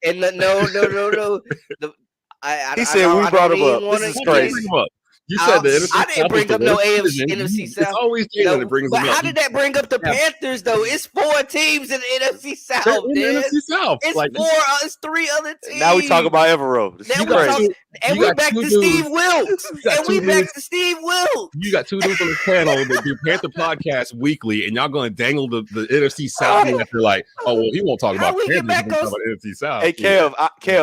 And no. He said we brought him up. This is crazy. You said the NFC I didn't bring up no AFC, NFC South. It's always Jaelin that brings them up. But how did that bring up the Panthers though? It's 4 teams in the NFC South. In the NFC South. It's it's 3 other teams. Now we talk about Everrow. And we back to Steve Wilkes. And we back to Steve Wilkes. You got 2 dudes on the panel that do Panther podcast weekly, and y'all going to dangle the NFC South after like, oh well, he won't talk about Panthers. He'll talk about NFC South. Hey Kev,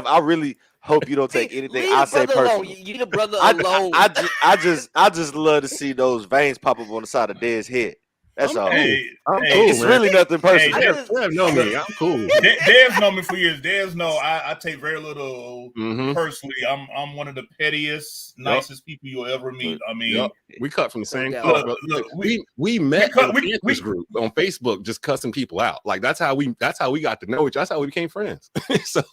I really hope you don't take anything I say personally. You the brother alone. I just love to see those veins pop up on the side of Dez's head. That's all. I'm cool. It's really nothing personal. Dez know me. I'm cool. Dez know me for years. Dez know I take very little personally. I'm one of the pettiest, nicest people you'll ever meet. I mean, we cut from the same cloth. We met in the Panthers group on Facebook, just cussing people out. Like that's how we got to know each other. That's how we became friends. So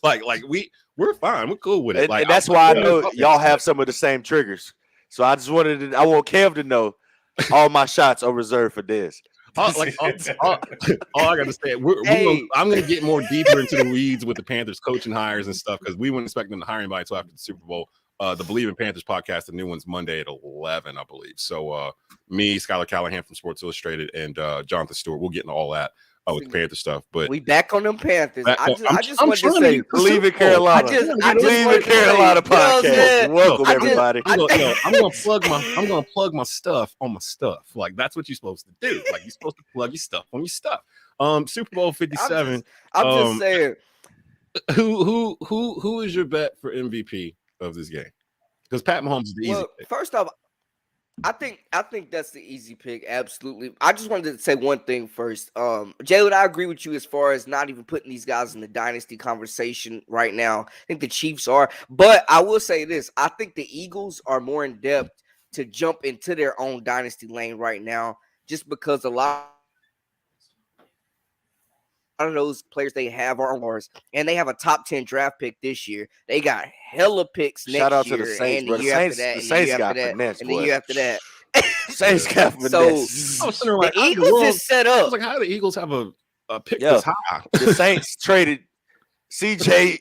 we're fine. We're cool with it. And that's why I know y'all have some of the same triggers. So I just I want Kev to know all my shots are reserved for Dez. All I got to say, I'm going to get more deeper into the weeds with the Panthers coaching hires and stuff because we wouldn't expect them to hire anybody until after the Super Bowl. The Believe in Panthers podcast, the new one's Monday at 11, I believe. So me, Skylar Callahan from Sports Illustrated, and Jonathan Stewart, we'll get into all that. With Panther stuff, but we back on them Panthers. I just want to say, Believe in Carolina. I Believe in Carolina podcast. Welcome everybody. I'm gonna plug my stuff on my stuff. Like that's what you're supposed to do. Like you're supposed to plug your stuff on your stuff. Super Bowl 57. I'm just saying. Who is your bet for MVP of this game? Because Pat Mahomes is the easy pick. First off, I think that's the easy pick. Absolutely. I just wanted to say one thing first. Jaelin, I agree with you as far as not even putting these guys in the dynasty conversation right now. I think the Chiefs are, but I will say this. I think the Eagles are more in depth to jump into their own dynasty lane right now, just because a lot of those players they have are ours, and they have a top 10 draft pick this year. They got hella picks next year. Shout out to the Saints, bro. The Saints got finesse, and the year after that. Saints got finesse. So the Eagles is set up. I was like, how do the Eagles have a pick this high? The Saints traded CJ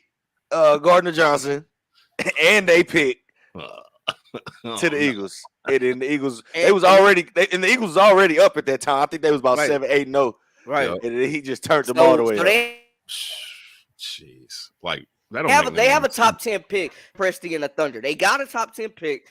Gardner-Johnson, and they picked to the Eagles. And then the Eagles, the Eagles was already up at that time. I think they was about 7-8-0. Right, and then he just turned them all the way up. Jeez, like that they have a top 10 pick, Presty and the Thunder. They got a top 10 pick.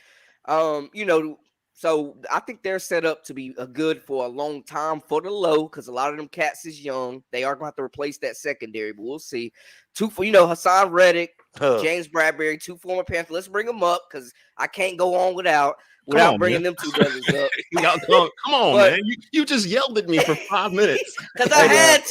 So I think they're set up to be good for a long time for the low because a lot of them cats is young. They are going to have to replace that secondary, but we'll see. Hassan Reddick, James Bradbury, 2 former Panthers. Let's bring them up because I can't go on without bringing them 2 brothers up. Come on, man. You just yelled at me for 5 minutes. Because I had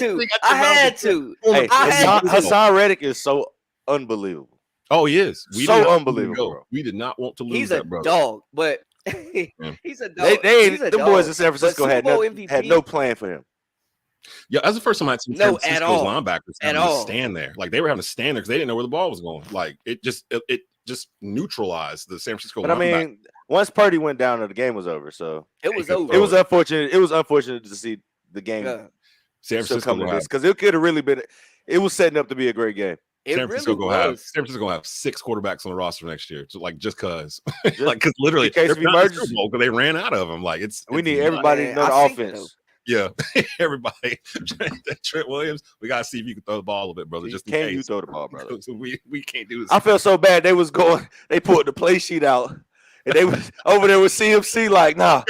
to. Hey, Hassan Reddick is so unbelievable. Oh, he is. Unbelievable. Bro. We did not want to lose He's that, brother. Dog, but he's a dog. The boys in San Francisco had no plan for him. Yeah, that's the first time I had some San Francisco's linebackers having to stand there. Like they were having to stand there because they didn't know where the ball was going. Like it just neutralized the San Francisco. But I mean, once Purdy went down, the game was over. So it was over. It was unfortunate. It was unfortunate to see the game. San Francisco because it could have really been. It was setting up to be a great game. San Francisco gonna have 6 quarterbacks on the roster next year. So just cause, because literally they're because they ran out of them. Like we need everybody to know the offense. Yeah, everybody. Trent Williams, we gotta see if you can throw the ball a little bit, brother. Just in case. You throw the ball, brother? So we can't do this. I felt so bad. They pulled the play sheet out. And they was over there with CMC like, nah.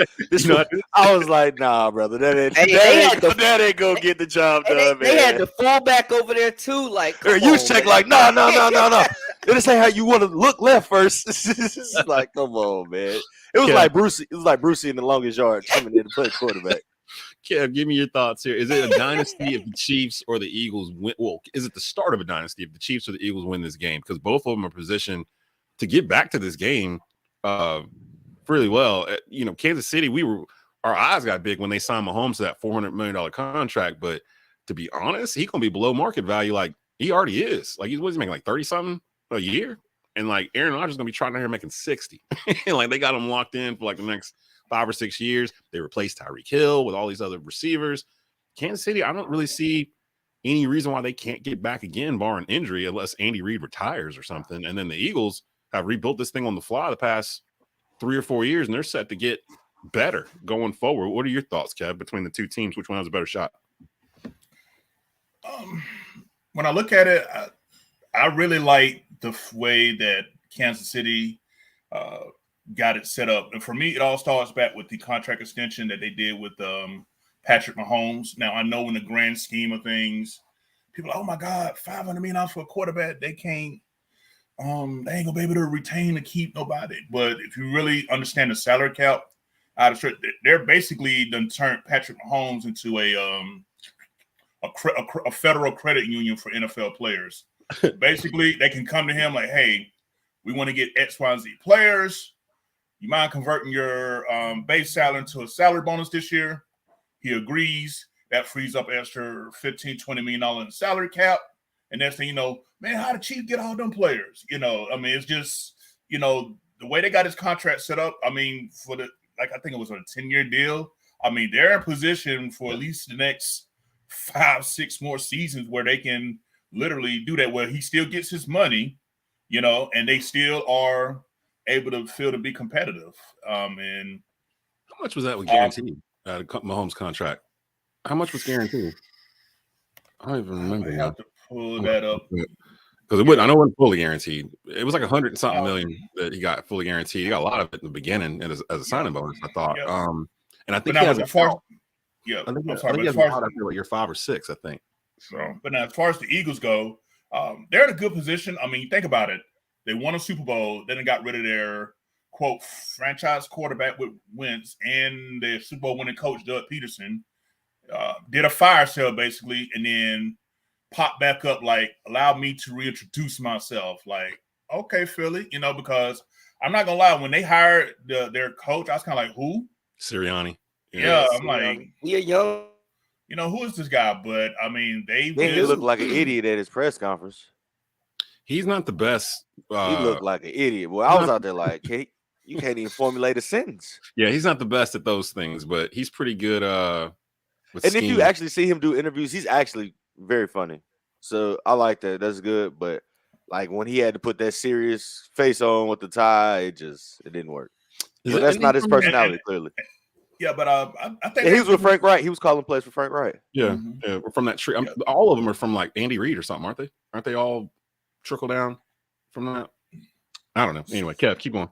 I was like, nah, brother. That ain't gonna get the job done, man. They had the fullback over there too, like you check like, no. This ain't how you want to look left first. It's like, come on, man. It was like Brucey. It was like Brucey in The Longest Yard coming in to play quarterback. Kev, give me your thoughts here. Is it a dynasty if the Chiefs or the Eagles win? Well, is it the start of a dynasty if the Chiefs or the Eagles win this game? Because both of them are positioned to get back to this game really well. Kansas City, our eyes got big when they signed Mahomes to that $400 million contract. But to be honest, he's gonna be below market value. Like he already is. Like he's making like 30-something a year, and like Aaron Rodgers is gonna be trotting out here making 60. Like they got him locked in for like the next 5 or 6 years. They replaced Tyreek Hill with all these other receivers. Kansas City, I don't really see any reason why they can't get back again, barring injury, unless Andy Reid retires or something. And then the Eagles have rebuilt this thing on the fly the past 3 or 4 years, and they're set to get better going forward. What are your thoughts, Kev, between the two teams? Which one has a better shot? When I look at it, I really like the way that Kansas City got it set up. And for me, it all starts back with the contract extension that they did with Patrick Mahomes. Now, I know in the grand scheme of things, people are, oh my God, $500 million for a quarterback. They can't, they ain't gonna be able to retain or keep nobody. But if you really understand the salary cap, they're basically done turned Patrick Mahomes into a federal credit union for NFL players. Basically, they can come to him like, hey, we want to get X, Y, and Z players. You mind converting your base salary into a salary bonus this year? He agrees. That frees up extra $15, $20 million in the salary cap. And next thing you know, man, how the Chiefs get all them players? You know, I mean, it's just, you know, the way they got his contract set up, I mean, I think it was a 10-year deal. I mean, they're in position for at least the next 5-6 more seasons where they can literally do that, where he still gets his money, you know, and they still are able to be competitive. And how much was that with guaranteed? Mahomes' contract. How much was guaranteed? I don't even remember. I have to pull that up because I know it wasn't fully guaranteed. It was like $100-something million that he got fully guaranteed. He got a lot of it in the beginning as a signing bonus, I thought. And I think he has a far. Yeah, I think he has a lot after like year 5 or 6, I think. So, but now as far as the Eagles go, they're in a good position. I mean, think about it. They won a Super Bowl, then they got rid of their quote franchise quarterback with Wentz and their Super Bowl winning coach Doug Peterson. Did a fire sale basically, and then popped back up like, allow me to reintroduce myself. Like, okay, Philly, you know, because I'm not gonna lie, when they hired their coach, I was kind of like, who? Sirianni. Yeah, I'm like, we are young. You know, who is this guy? But I mean, he looked like an idiot at his press conference. He's not the best. He looked like an idiot. Well, I was out there like, hey, you can't even formulate a sentence. Yeah, he's not the best at those things, but he's pretty good. And if you actually see him do interviews, he's actually very funny. So I like that. That's good. But like when he had to put that serious face on with the tie, it didn't work. That's not his personality, clearly. Yeah, but I think he was with Frank Wright. He was calling plays for Frank Wright. Yeah, yeah. From that tree, all of them are from like Andy Reid or something, aren't they? Aren't they all trickle down from that? I don't know. Anyway, Kev, keep going.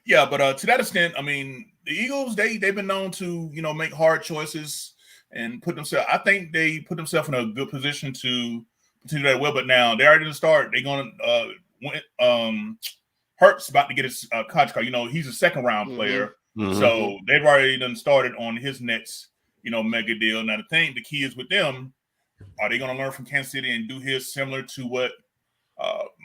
Yeah, but to that extent, I mean, the Eagles they've been known to make hard choices and put themselves. I think they put themselves in a good position to do that well. But now they already didn't start. They're gonna Hurts about to get his contract. He's a second round player. Mm-hmm. So they've already done started on his next, mega deal. Now the key is with them, are they going to learn from Kansas City and do his similar to what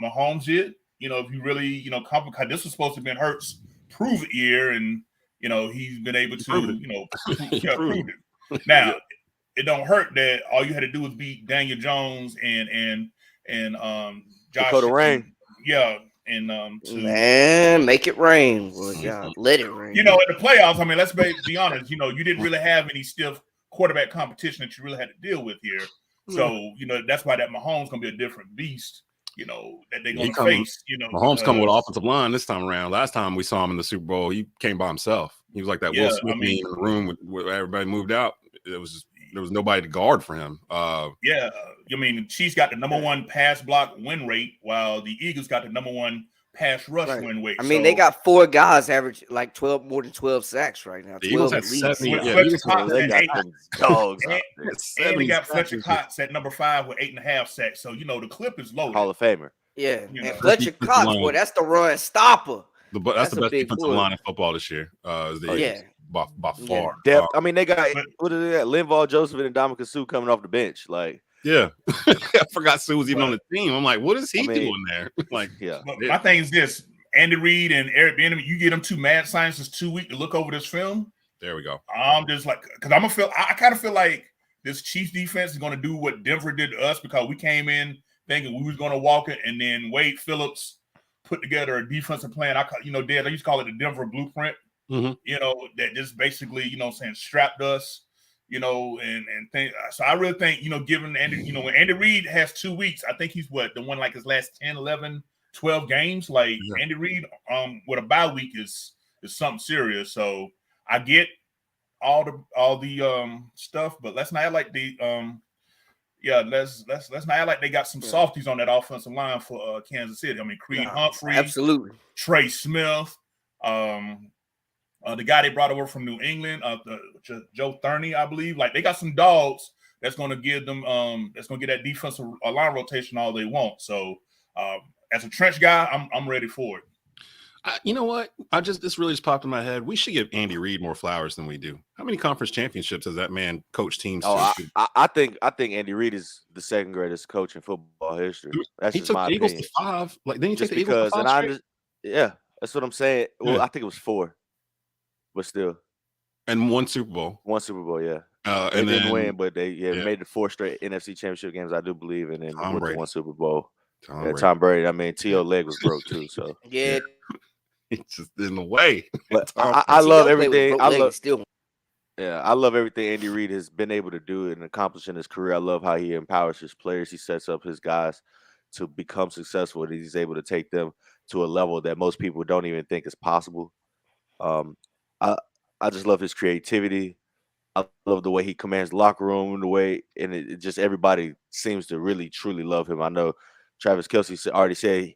Mahomes did? If you really, complicate, this was supposed to have been Hurts' prove it year, and he's been able to, prove it. Now it don't hurt that all you had to do was beat Daniel Jones and Josh Dakota Rain. Yeah. And man, make it rain. Well, yeah, let it rain. In the playoffs, I mean, let's be honest. You didn't really have any stiff quarterback competition that you really had to deal with here. So, that's why that Mahomes gonna be a different beast. That they're gonna face. Mahomes coming with offensive line this time around. Last time we saw him in the Super Bowl, he came by himself. He was like that Will Smith in the room where everybody moved out. There was nobody to guard for him. Chiefs got the number one pass block win rate, while the Eagles got the number one pass rush win rate. I mean, they got 4 guys average like more than 12 sacks right now. The Eagles had 7. Dogs. And they got Fletcher Cox at number 5 with 8.5 sacks. So the clip is loaded. Hall of Famer. Yeah, and Fletcher Cox, boy, that's the run stopper. That's the best defensive line in football this year. By far. Depth. I mean, they got what is it? Linval Joseph and Ndamukong Suh coming off the bench. Like, yeah, I forgot Sue was even on the team. I'm like, what is he doing there? Like, yeah. My thing is this: Andy Reid and Eric Bieniemy. You get them 2 mad scientists 2 weeks to look over this film. There we go. I'm just like, because I kind of feel like this Chiefs defense is going to do what Denver did to us, because we came in thinking we was going to walk it, and then Wade Phillips put together a defensive plan. I used to call it the Denver blueprint. Mm-hmm. That just basically, strapped us. you know, and think so. I really think, you know, given Andy, you know, when Andy Reid has 2 weeks, I think he's the one like his last 10, 11, 12 games. Like Andy Reid, with a bye week is something serious. So I get all the stuff, but let's not act like let's not act like they got some softies on that offensive line for Kansas City. I mean, Creed Humphrey, absolutely, Trey Smith, the guy they brought over from New England, Joe Thurney, I believe. Like they got some dogs that's going to give them that's going to get that defensive line rotation all they want. So as a trench guy, I'm ready for it. You know what? This really just popped in my head. We should give Andy Reid more flowers than we do. How many conference championships has that man coached teams to? I think Andy Reid is the second greatest coach in football history. That's he just took my the Eagles opinion. to 5. Like then you Just take the Eagles to 5 yeah, that's what I'm saying. Well, Yeah. I think it was 4, but still, and 1 Super Bowl. 1 Super Bowl, yeah. They And didn't then win, but they made the 4 straight NFC Championship games, I do believe, and then went to 1 Super Bowl. Tom Brady. I mean, T.O. leg was broke too, so yeah. It's just in the way. But I love everything. I love everything Andy Reid has been able to do and accomplish in his career. I love how he empowers his players. He sets up his guys to become successful, and he's able to take them to a level that most people don't even think is possible. I just love his creativity. I love the way he commands the locker room, and it just everybody seems to really truly love him. I know Travis Kelce already said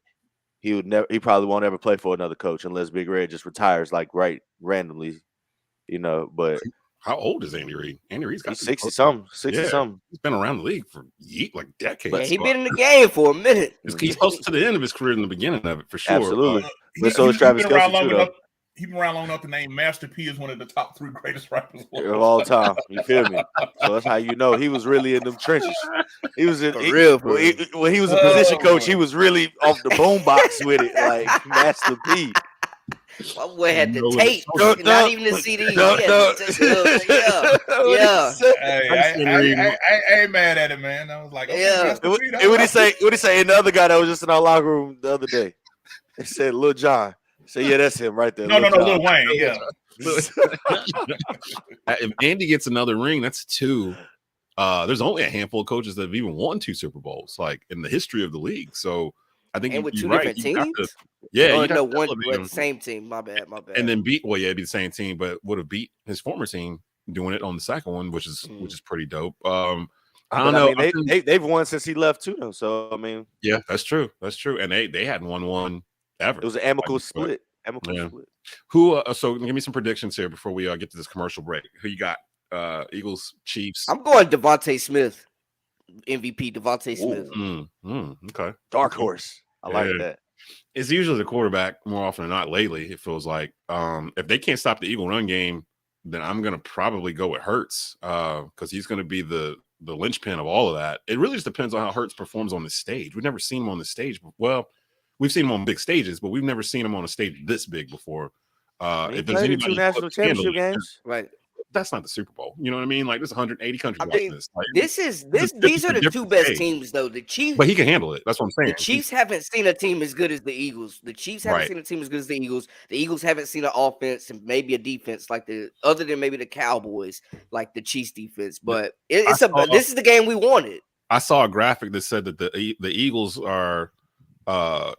he probably won't ever play for another coach unless Big Red just retires randomly, you know. But how old is Andy Reid? Andy Reid's got 60-something. He's been around the league for like decades. Yeah, he's been in the game for a minute. He's close to the end of his career than the beginning of it, for sure. Absolutely. But so is Travis Kelce too, though. He's been around long enough to name Master P as one of the top 3 greatest rappers of all time. You feel me? So that's how you know he was really in them trenches. He was in when he was a position coach. He was really off the boombox with it, like Master P. My boy had the tape, not even the CD. I ain't mad at it, man. I was like, what did he say? What did he say? Another guy that was just in our locker room the other day. He said, "Lil Jon." So yeah, that's him right there. No, Lil Wayne. Yeah. If Andy gets another ring, that's 2. There's only a handful of coaches that have even won 2 Super Bowls, like in the history of the league. So I think with 2 different teams. one same team. My bad. And then it'd be the same team, but would have beat his former team doing it on the second one, which is pretty dope. I don't know. I mean, they've won since he left too, though. So I mean, yeah, that's true. And they hadn't won one ever. It was an amicable split. Who? So give me some predictions here before we get to this commercial break. Who you got? Eagles, Chiefs. I'm going Devontae Smith, MVP. Devontae Smith. Okay. Dark horse. I like that. It's usually the quarterback more often than not lately. It feels like if they can't stop the Eagle run game, then I'm going to probably go with Hurts because he's going to be the linchpin of all of that. It really just depends on how Hurts performs on the stage. We've never seen him on the stage. Well, we've seen him on big stages, but we've never seen him on a stage this big before. If there's anybody 2 national championship games, right? That's not the Super Bowl. You know what I mean? Like there's 180 countries watching this. Like, these are the 2 best teams, though. The Chiefs, but he can handle it. That's what I'm saying. The Chiefs haven't seen a team as good as the Eagles. The Chiefs haven't seen a team as good as the Eagles. The Eagles haven't seen an offense and maybe a defense other than maybe the Cowboys, like the Chiefs defense. But this is the game we wanted. I saw a graphic that said that the Eagles are.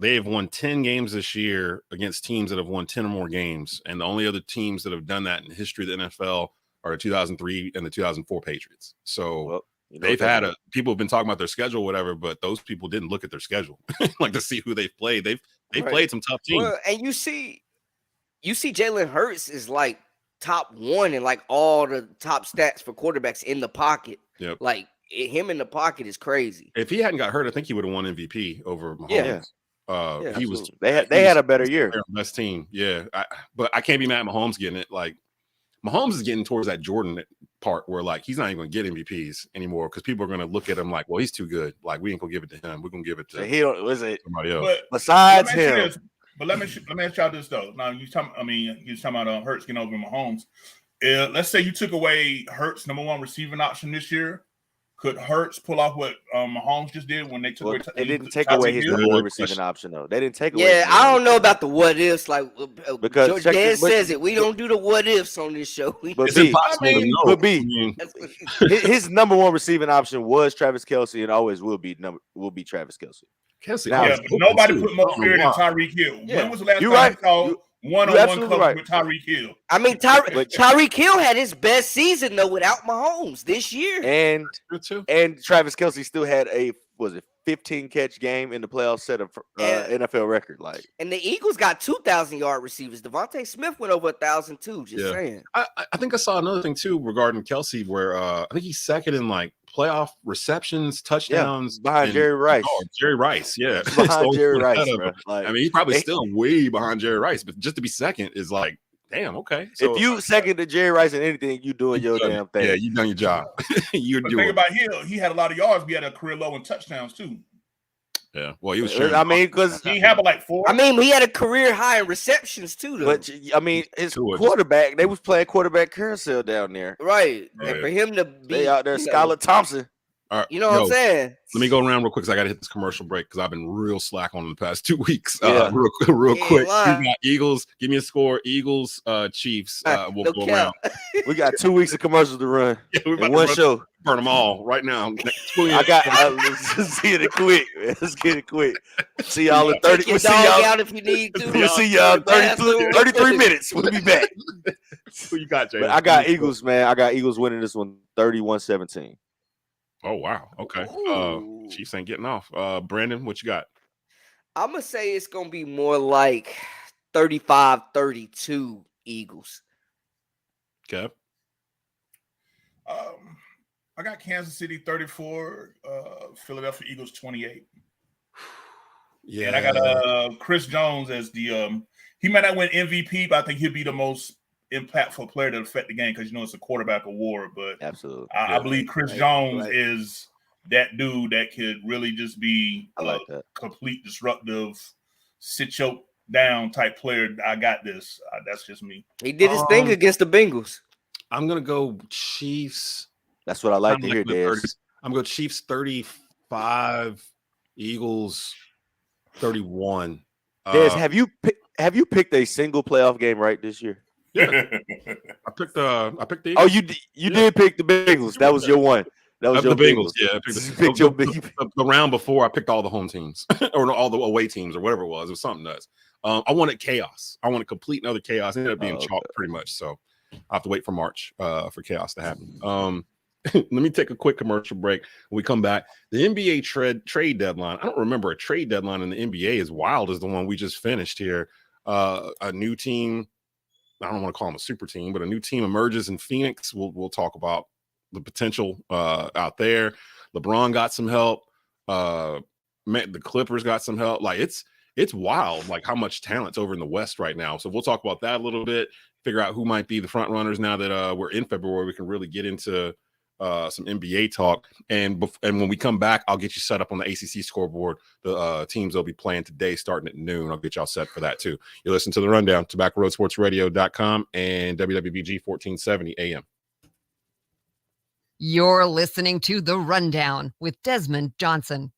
They have won 10 games this year against teams that have won 10 or more games, and the only other teams that have done that in the history of the NFL are the 2003 and the 2004 Patriots. So they've had people have been talking about their schedule, whatever, but those people didn't look at their schedule like to see who they've played. They've played some tough teams. Well, and you see Jalen Hurts is like top 1 in like all the top stats for quarterbacks in the pocket. Yep. Like him in the pocket is crazy. If he hadn't got hurt, I think he would have won MVP over Mahomes. He was. They had a better year. Best team, yeah. But I can't be mad at Mahomes getting it. Like Mahomes is getting towards that Jordan part where like he's not even going to get MVPs anymore because people are going to look at him like, well, he's too good. Like we ain't going to give it to him. We're going to give it to somebody else. Besides him. But let me ask y'all this though. Now you're talking about Hurts getting over Mahomes. Let's say you took away Hurts' number 1 receiving option this year. Could Hurts pull off what Mahomes just did when they took away? They didn't take Tyreek away his Hill? number one receiving option, though. They didn't take away. Yeah, I don't know about the what ifs. Like Because George check Dan this, but- says it. We don't do the what ifs on this show. But It's B, impossible to know. but B, I mean, his number one receiving option was Travis Kelce, and always will be Travis Kelce. Kelsey, Now- Yeah, always but open, nobody too. put more I don't know fear than why. Tyreek Hill. Yeah. When was the last You're time right. you saw You one-on-one absolutely coverage right. with Tyreek Hill? I mean, But- Tyreek Hill had his best season though without Mahomes this year. And True, too. Travis Kelce still had a 15 catch game in the playoffs, set a NFL record. Like, And the Eagles got 2,000-yard receivers. Devontae Smith went over 1,000 too. Just Yeah. saying. I think I saw another thing too regarding Kelsey, where I think he's second in like playoff receptions, touchdowns, behind and- Jerry Rice. Oh, Jerry Rice, yeah, behind So Jerry ahead Rice, of bro. him. Like, I mean, he's probably they- still way behind Jerry Rice, but just to be second is like, damn, okay. So if you second to Jerry Rice in anything, you doing your damn thing. yeah, you done your job. You're But doing. think about Hill. He had a lot of yards. He had a career low in touchdowns too. Yeah, well, he was sharing. I mean, because He had like 4. I mean, he had a career high in receptions too, though. but I mean, his Two of us. quarterback, they was playing quarterback carousel down there. right. Right. And for him to be They out there, you know, Skylar Thompson. All right, You know what I'm yo, saying? Let me go around real quick because I got to hit this commercial break because I've been real slack on the past 2 weeks. Yeah. Real He ain't quick. lying. We got Eagles. Give me a score. Eagles, Chiefs. We'll No go count. around. We got 2 weeks of commercials to run Yeah, we're about in to one run- show. burn them all right now. I got. Let's just get it quick. Man. Let's get it quick. See y'all in 30. Take your We'll see dog y'all. out if you need to. We'll see y'all in 33 minutes. We'll be back. Who you got, Jay? But I got Eagles, man. I got Eagles winning this one 31-17. Oh wow. Okay. Ooh. Chiefs ain't getting off. Brandon, what you got? I'm going to say it's going to be more like 35-32 Eagles. Kev? I got Kansas City 34, Philadelphia Eagles 28. Yeah. And I got Chris Jones as the he might not win MVP, but I think he'll be the most impactful player to affect the game because you know it's a quarterback award. But Absolutely. I believe Chris Right, Jones right. is that dude that could really just be I like that. complete disruptive, sit choke down type player. I got this. That's just me. He did his thing against the Bengals. I'm gonna go Chiefs. That's what I like to I'm hear, liking the Des. 30s. I'm gonna go Chiefs 35, Eagles 31. Des, have you picked a single playoff game right this year? Yeah, I picked the Oh, Eagles. you did pick the Bengals. That was your one. That was The your Bengals. Bengals. Yeah, I You picked picked your big. the round before. I picked all the home teams or no, all the away teams or whatever it was. It was something nuts. I wanted chaos. I wanted complete another chaos. It ended up being Okay. chalk pretty much. So I have to wait for March for chaos to happen. Let me take a quick commercial break. When we come back, the NBA trade deadline. I don't remember a trade deadline in the NBA as wild as the one we just finished here. A new team. I don't want to call them a super team, but a new team emerges in Phoenix. We'll talk about the potential out there. LeBron got some help. The Clippers got some help. Like it's wild, like how much talent's over in the West right now. So we'll talk about that a little bit. Figure out who might be the front runners now that we're in February. We can really get into some NBA talk. And when we come back, I'll get you set up on the ACC scoreboard. The teams they'll be playing today starting at noon. I'll get y'all set for that too. You listen to The Rundown, TobaccoRoadSportsRadio.com and WWBG 1470 AM. You're listening to The Rundown with Desmond Johnson.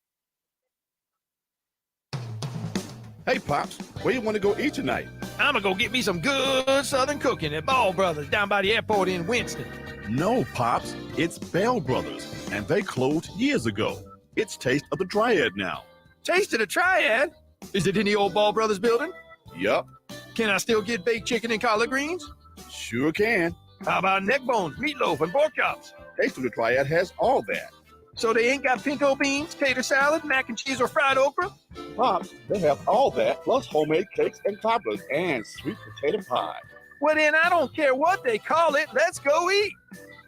Hey, Pops, where you want to go eat tonight? I'm gonna go get me some good Southern cooking at Ball Brothers down by the airport in Winston. No, Pops, it's Bell Brothers, and they closed years ago. It's Taste of the Triad now. Taste of the Triad? Is it in the old Ball Brothers building? Yup, Can I still get baked chicken and collard greens? sure can. How about neck bones, meatloaf, and pork chops? Taste of the Triad has all that. So they ain't got pinto beans, tater salad, mac and cheese, or fried okra? Pops, they have all that, plus homemade cakes and cobblers and sweet potato pie. Well, then I don't care what they call it. Let's go eat.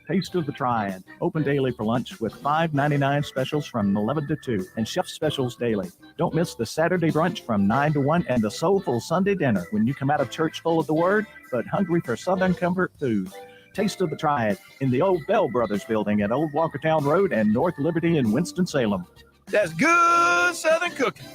Taste of the Triad. Open daily for lunch with $5.99 specials from 11 to 2 and chef specials daily. Don't miss the Saturday brunch from 9 to 1 and the soulful Sunday dinner when you come out of church full of the word, but hungry for Southern comfort food. Taste of the Triad in the old Bell Brothers building at Old Walkertown Road and North Liberty in Winston-Salem. That's good Southern cooking.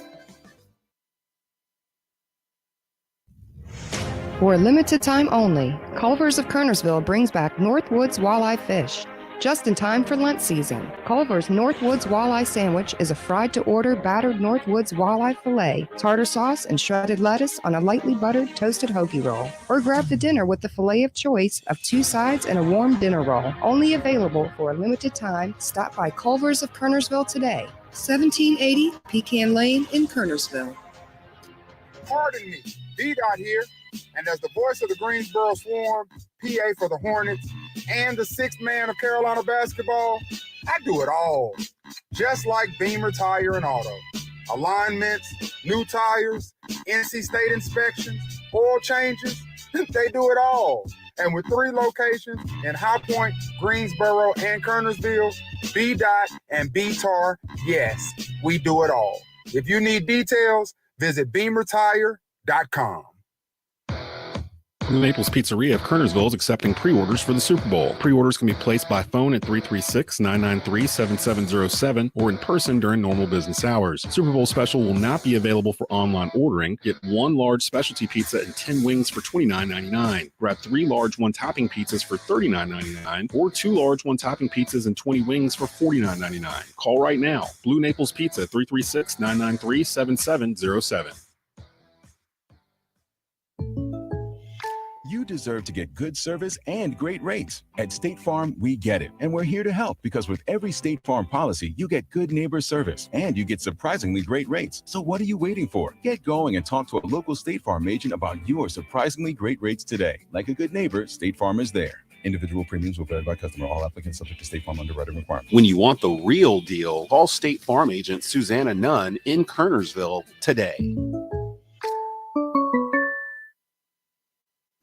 For a limited time only, Culver's of Kernersville brings back Northwoods Walleye Fish. just in time for Lent season. Culver's Northwoods Walleye Sandwich is a fried-to-order battered Northwoods walleye fillet, tartar sauce, and shredded lettuce on a lightly buttered toasted hoagie roll. Or grab the dinner with the fillet of choice of 2 sides and a warm dinner roll. Only available for a limited time. Stop by Culver's of Kernersville today. 1780 Pecan Lane in Kernersville. Pardon me, D-Dot here, and as the voice of the Greensboro Swarm, PA for the Hornets, and the sixth man of Carolina basketball, I do it all. Just like Beamer Tire and Auto. Alignments, new tires, NC State inspections, oil changes, they do it all. And with 3 locations in High Point, Greensboro, and Kernersville, B-Dot and B-Tar, yes, we do it all. If you need details, visit BeamerTire.com. Blue Naples Pizzeria of Kernersville is accepting pre-orders for the Super Bowl. Pre-orders can be placed by phone at 336-993-7707 or in person during normal business hours. Super Bowl special will not be available for online ordering. Get 1 large specialty pizza and 10 wings for $29.99. Grab 3 large one-topping pizzas for $39.99 or 2 large one-topping pizzas and 20 wings for $49.99. Call right now. Blue Naples Pizza, 336-993-7707. You deserve to get good service and great rates. At State Farm, we get it. And we're here to help because with every State Farm policy, you get good neighbor service and you get surprisingly great rates. So what are you waiting for? Get going and talk to a local State Farm agent about your surprisingly great rates today. Like a good neighbor, State Farm is there. Individual premiums will vary by customer. All applicants subject to State Farm underwriting requirements. When you want the real deal, call State Farm agent Susanna Nunn in Kernersville today.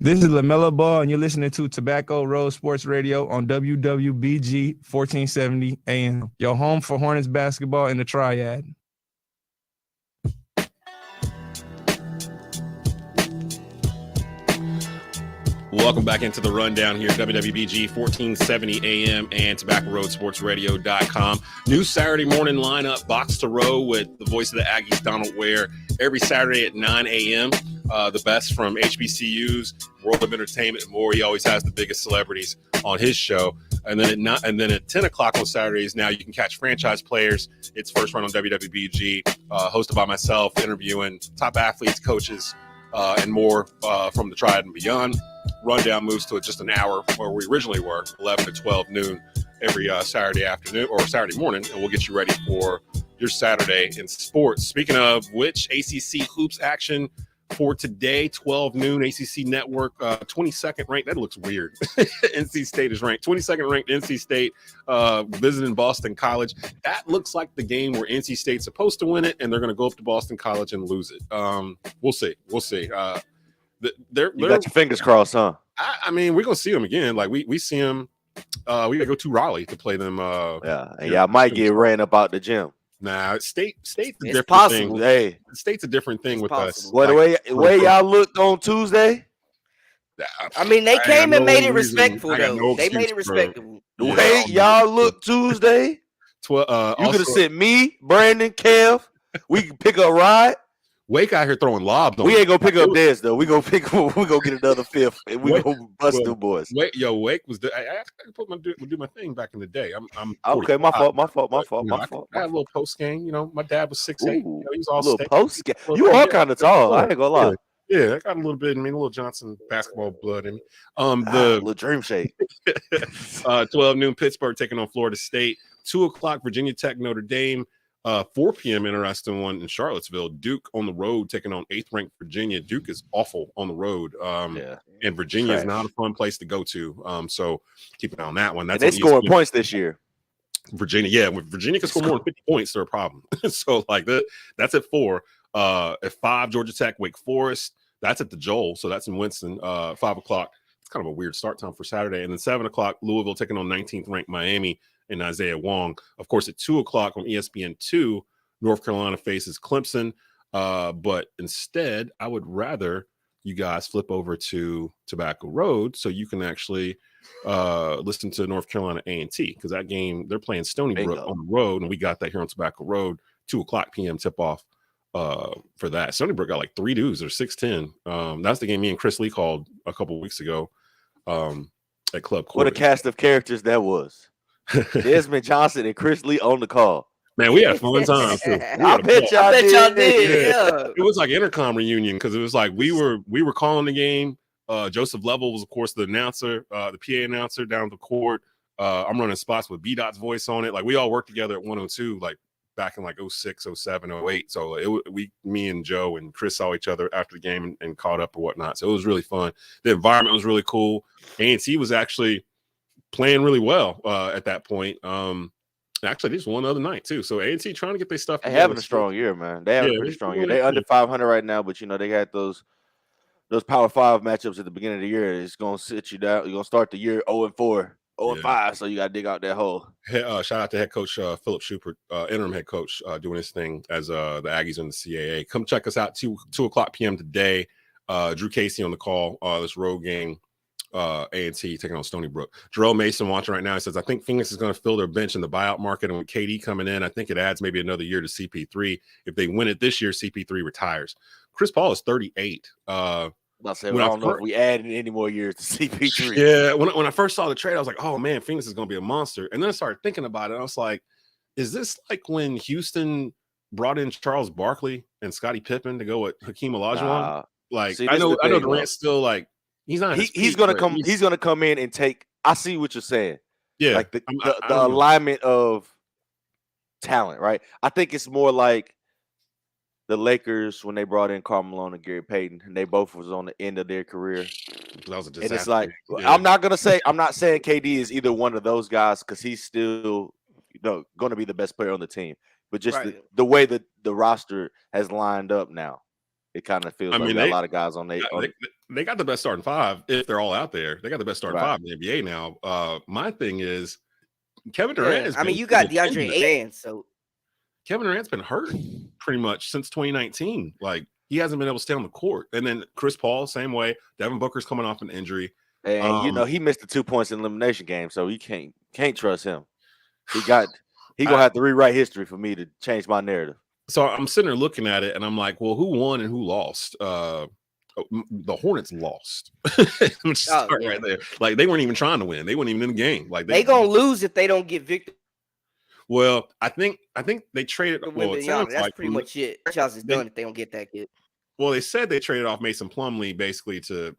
This is LaMelo Ball, and you're listening to Tobacco Road Sports Radio on WWBG 1470 AM, your home for Hornets basketball in the Triad. Welcome back into the rundown here, WWBG 1470 AM and TobaccoRoadSportsRadio.com. New Saturday morning lineup, Box to Row with the voice of the Aggies, Donald Ware, every Saturday at 9 a.m. The best from HBCUs, World of Entertainment, and more. He always has the biggest celebrities on his show. And then at 10 o'clock on Saturdays, now you can catch franchise players. It's First Run on WWBG, hosted by myself, interviewing top athletes, coaches, and more from the Triad and beyond. Rundown moves to just an hour where we originally were, 11 to 12 noon every Saturday afternoon or Saturday morning, and we'll get you ready for your Saturday in sports. Speaking of which, ACC hoops action for today, 12 noon, ACC Network, 22nd ranked. That looks weird. NC State is ranked 22nd ranked. NC State visiting Boston College. That looks like the game where NC State's supposed to win it, and they're going to go up to Boston College and lose it. We'll see. We'll see. You got your fingers crossed, huh? I mean, we're gonna see them again. Like we see them. We gotta go to Raleigh to play them. I might get ran up out the gym. Nah, state's a It's different possible. thing. Hey, State's a different thing with us. Well, the way y'all looked on Tuesday, I mean, they came and made it respectful, I got though. no They made it excuse, bro. respectable. the way y'all looked Tuesday, you could have sent me, Brandon, Kev. We can pick up Rod. Wake out here throwing lobs. We ain't gonna pick up Des though. We gonna get another fifth, and we gonna bust them boys. Wake was. I do my thing back in the day. I'm Okay, my 45, fault. I had a little post game. You know, my dad was 6'8". Ooh, He was all a little steak. post game. You are kind of tall. I ain't gonna lie. Yeah, I got a little bit. I mean, a little Johnson basketball blood in me. Little dream shake. 12 noon, Pittsburgh taking on Florida State. 2 o'clock, Virginia Tech, Notre Dame. 4 p.m. interesting one in Charlottesville. Duke on the road taking on 8th ranked Virginia. Duke is awful on the road. And Virginia is not a fun place to go to. So keep an eye on that one. That's they scoring points this year. Virginia, yeah. When Virginia can score more than 50 points, they're a problem. So like that's at 4. At 5, Georgia Tech, Wake Forest. That's at the Joel. So that's in Winston. 5 o'clock. It's kind of a weird start time for Saturday. And then 7 o'clock, Louisville taking on 19th ranked Miami and Isaiah Wong. Of course, at 2 o'clock on ESPN2, North Carolina faces Clemson. But instead, I would rather you guys flip over to Tobacco Road so you can actually listen to North Carolina A&T, because that game, they're playing Stony Brook on the road, and we got that here on Tobacco Road, 2 o'clock p.m. tip-off for that. Stony Brook got like 3 dudes. They're 6'10". That's the game me and Chris Lee called a couple weeks ago at Club Court. What a cast of characters that was. Desmond Johnson and Chris Lee on the call. Man, we had fun times too. I bet y'all did. Yeah. It was like intercom reunion because it was like we were calling the game. Joseph Level was, of course, the announcer, the PA announcer down the court. I'm running spots with B-Dot's voice on it. Like we all worked together at 102, like back in like 06, 07, 08. So me and Joe and Chris saw each other after the game and caught up or whatnot. So it was really fun. The environment was really cool. A&T was actually playing really well at that point. Actually, this one other night too. So A&T trying to get their stuff. They having a strong year, man. They having a pretty strong year. They under 500 right now, but you know they got those Power 5 matchups at the beginning of the year. It's gonna sit you down. You're gonna start the year 0-4, 0-5. So you gotta dig out that hole. Shout out to head coach Philip Schubert, interim head coach, doing his thing as the Aggies in the CAA. Come check us out 2 o'clock p.m. today. Drew Casey on the call. This road game. A&T taking on Stony Brook. Jerome Mason watching right now. He says, I think Phoenix is going to fill their bench in the buyout market. And with KD coming in, I think it adds maybe another year to CP3. If they win it this year, CP3 retires. Chris Paul is 38. I don't know if we add any more years to CP3. Yeah. When I first saw the trade, I was like, oh man, Phoenix is going to be a monster. And then I started thinking about it. I was like, is this like when Houston brought in Charles Barkley and Scottie Pippen to go with Hakeem Olajuwon? I know Durant's still like, he's not. He's gonna come. He's gonna come in and take. I see what you're saying. Yeah, like the alignment of talent, right? I think it's more like the Lakers when they brought in Karl Malone and Gary Payton, and they both was on the end of their career. That was a disaster. And it's like I'm not saying KD is either one of those guys because he's still going to be the best player on the team, but just the way that the roster has lined up now. It kind of feels like a lot of guys on they got the best starting 5 if they're all out there. They got the best starting 5 in the NBA now. My thing is Kevin Durant. You got DeAndre Ayton, so Kevin Durant's been hurt pretty much since 2019. Like he hasn't been able to stay on the court. And then Chris Paul, same way. Devin Booker's coming off an injury. And he missed the 2 points in elimination game, so you can't trust him. He gonna have to rewrite history for me to change my narrative. So I'm sitting there looking at it, and I'm like, well, who won and who lost? The Hornets lost. Right there. Like they weren't even trying to win. They weren't even in the game. Like they gonna lose if they don't get Victor. Well, I think they traded. Well, that's pretty much it. Charles is done if they don't get that kid. Well, they said they traded off Mason Plumlee basically to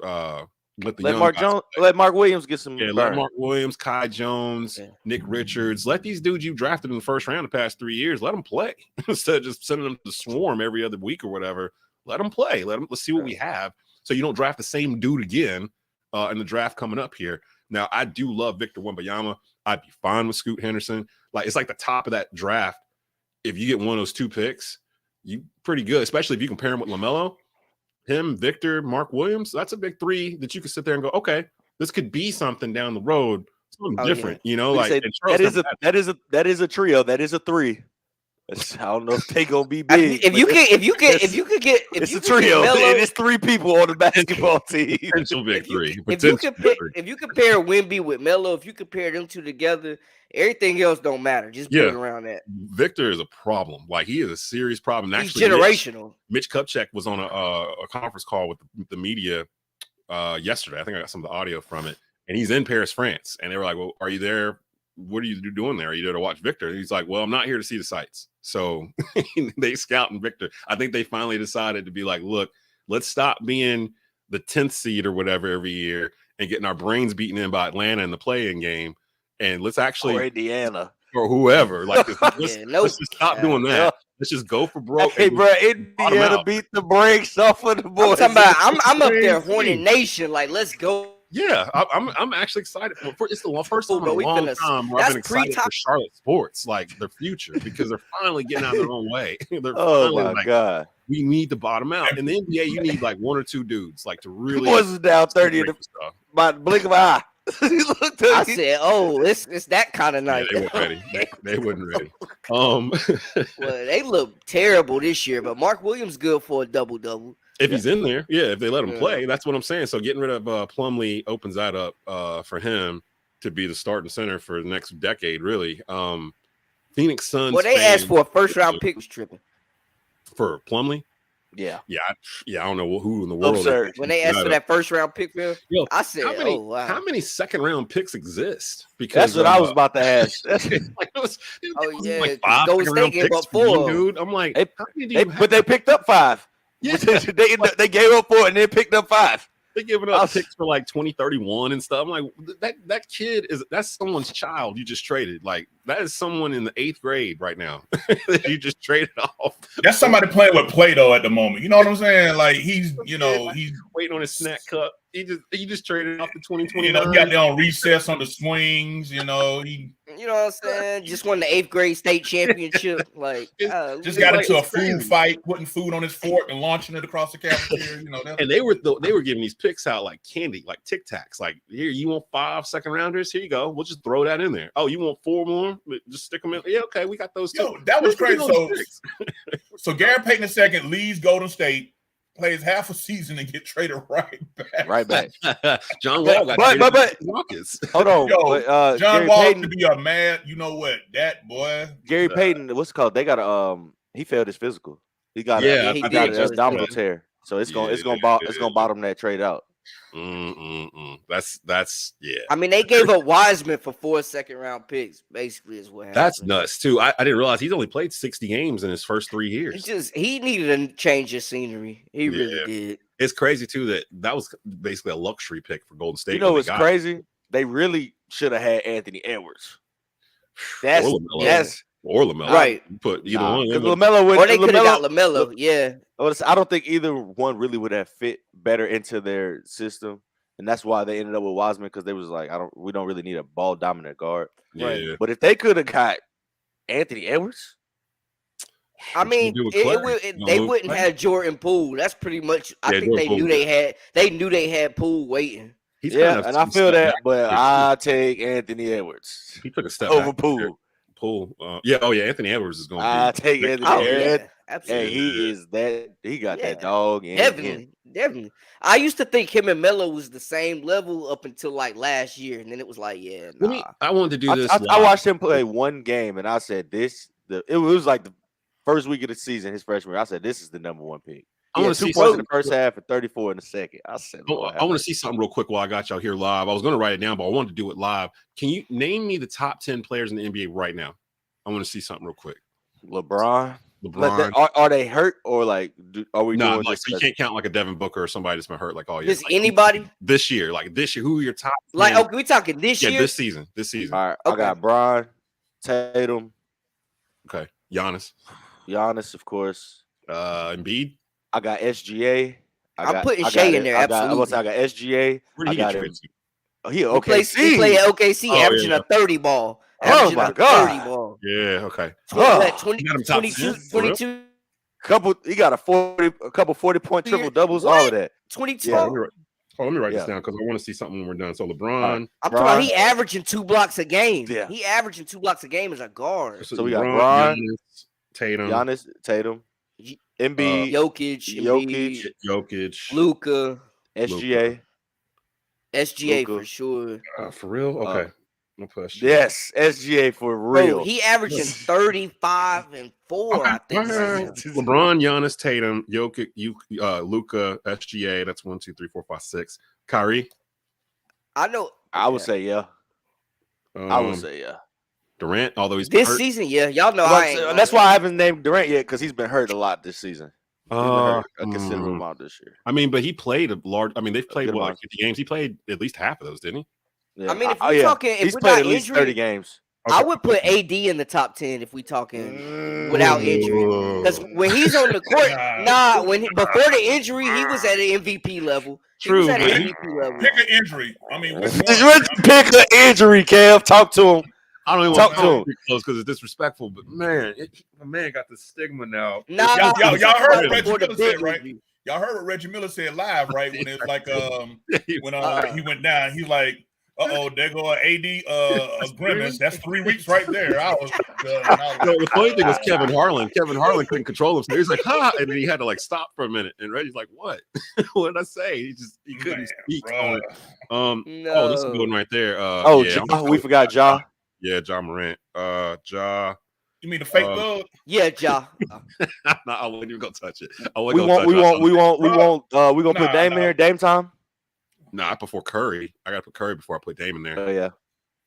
let Mark Williams get some. Yeah, let Mark Williams, Kai Jones, Nick Richards. Let these dudes you drafted in the first round the past 3 years. Let them play instead of just sending them to swarm every other week or whatever. Let them play. Let's see what we have. So you don't draft the same dude again in the draft coming up here. Now I do love Victor Wembanyama. I'd be fine with Scoot Henderson. Like it's like the top of that draft. If you get one of those 2 picks, you pretty good. Especially if you compare him with LaMelo. Him, Victor, Mark Williams, that's a big 3 that you could sit there and go, okay, this could be something down the road, something different, Like that is a trio, that is a 3. I don't know if they gonna be big. If you could get it's a trio. It's 3 people on the basketball team. Potential big 3. If you compare Wemby with Melo, if you compare them 2 together, everything else don't matter. Just build around that. Victor is a problem. Like he is a serious problem. Actually, he's generational. Mitch Kupchak was on a conference call with the media yesterday. I think I got some of the audio from it, and he's in Paris, France. And they were like, "Well, are you there? What are you doing there? Are you there to watch Victor?" And he's like, "Well, I'm not here to see the sights." So they scouting Victor. I think they finally decided to be like, "Look, let's stop being the 10th seed or whatever every year and getting our brains beaten in by Atlanta in the play-in game." And let's actually or Indiana or whoever. Like let's just stop doing that. Let's just go for broke. Hey, bro, Indiana beat the brakes off of the boys. I'm up there, Hornet Nation. Like, let's go. Yeah, I'm actually excited. It's the first time in a long time where I've been excited for Charlotte sports, like their future, because they're finally getting out of their own way. God. We need to bottom out. In the NBA, you need like 1 or 2 dudes, like to really. Boys is down 30 by the blink of an eye. I said, "Oh, it's that kind of night." Yeah, they weren't ready. They weren't ready. Well, they look terrible this year, but Mark Williams good for a double-double. If he's in there, if they let him play, that's what I'm saying. So getting rid of Plumlee opens that up for him to be the starting center for the next decade, really. Phoenix Suns. Well, they asked for a first-round pick. Was tripping for Plumlee. Yeah. I don't know who in the world. Absurd. When they asked for that first round pick, Phil, Yo, I said, "Oh wow." How many second round picks exist? Because that's what I was about to ask. Like 5 Golden second State round gave picks up for one 4. dude. I'm like, but they picked up 5. Yeah. they gave up 4 and then picked up 5. They're giving up picks for like 2031 and stuff. I'm like, that kid that's someone's child you just traded. Like that is someone in the 8th grade right now that you just traded off. That's somebody playing with Play-Doh at the moment. You know what I'm saying? Like he's waiting on his snack cup. He just traded off the 2029. You know, he got there on recess on the swings. You know, you know what I'm saying? Just won the 8th grade state championship. Like, just got into a food fight, putting food on his fork and launching it across the cafeteria. You know, and they were giving these picks out like candy, like Tic Tacs. Like, here, you want 5 second rounders? Here you go. We'll just throw that in there. Oh, you want 4 more? Just stick them in. Yeah, okay, we got those too. That was crazy. So Gary Payton II leaves Golden State, plays half a season and get traded right back. John Wall got but hold on. John Gary Wall Payton, to be a mad, you know what? That boy. Gary Payton, what's it called? They got a he failed his physical. He got he got did. an abdominal tear. So it's gonna bottom that trade out. That's I mean, they gave up Wiseman for 4 second round picks. Basically, is what happened. That's nuts too. I didn't realize he's only played 60 games in his first 3 years. He needed a change of scenery. He really did. It's crazy too that was basically a luxury pick for Golden State. You know what's crazy? They really should have had Anthony Edwards. That's or LaMelo. Right. You put either one. LaMelo would, or they could have got LaMelo. Yeah. I don't think either one really would have fit better into their system. And that's why they ended up with Wiseman, because they was like, we don't really need a ball dominant guard. Yeah. Right. But if they could have got Anthony Edwards, I mean, they wouldn't have Jordan Poole. That's pretty much. I think they knew they had Poole waiting. And I feel that, but I take Anthony Edwards. He took a step over back. Poole. Anthony Edwards is going to be. I take Anthony Edwards. Absolutely. Hey, he is that. He got that dog. Definitely. I used to think him and Melo was the same level up until like last year, and then it was like, I wanted to do this. I watched him play one game, and I said, it was like the first week of the season, his freshman year. I said, this is the number 1 pick. I want to see 2 points in the first half and 34 in the second. I said, I want to see something real quick while I got y'all here live. I was going to write it down, but I wanted to do it live. Can you name me the top 10 players in the NBA right now? I want to see something real quick. LeBron. Are they hurt or like? Are we doing like so you can't count like a Devin Booker or somebody that's been hurt like all year? Is anybody this year? Who are your top? Like, okay, we talking this year? Yeah, this season. All right, I got Bron, Tatum. Okay, Giannis, of course. Embiid. I got SGA. I'm putting Shea in there. Absolutely. I got SGA. Where did he get traded to? He OKC. He played at OKC, averaging a 30 ball. Oh my God! 30 ball. Yeah. Okay. 22. He got a couple 40-point triple doubles. All of that. 22. Yeah, let me write this down because I want to see something when we're done. So LeBron. I'm talking about he averaging 2 blocks a game. Yeah. He averaging 2 blocks a game as a guard. So we got Bron, Giannis, Tatum, Embiid, Jokic, Luka, SGA for sure. For real? Okay. No question. Yes, SGA for real. Bro, he averaging 35 and 4. I think. LeBron, Giannis, Tatum, Jokic, Luka, SGA. That's 1, 2, 3, 4, 5, 6. Kyrie. I know. I would say yeah. Durant, although he's this hurt. season, y'all know. That's why I haven't named Durant yet, because he's been hurt a lot this season. A considerable amount this year. I mean, but he played a large. I mean, they've played like 50 games. He played at least half of those, didn't he? Yeah. I mean, if we're talking, if he's we're played not at least injury, 30 games. Okay. I would put AD in the top 10 if we talking without injury. Because when he's on the court, before the injury, he was at an MVP level. True. Pick an injury. I mean, pick an injury, Kev. Talk to him. I don't even want to talk too close because it's disrespectful, but man, my man got the stigma now. Y'all heard what Reggie Miller said, right? Y'all heard what Reggie Miller said live, right? When it's like when he went down, he's like, there go AD grimace. That's 3 weeks right there. I was the funny thing was Kevin Harlan. Kevin Harlan couldn't control himself. He was like, "Ha!" and then he had to like stop for a minute. And Reggie's like, "What? What did I say?" He couldn't speak. No. Oh, this is good one right there. We forgot Ja. Yeah, Ja Morant. Ja. You mean the fake bug? Yeah, Ja. No, I wasn't even gonna touch it. We gonna put Dame in here. Dame time. No, I prefer Curry. I gotta put Curry before I put Dame in there. Oh yeah.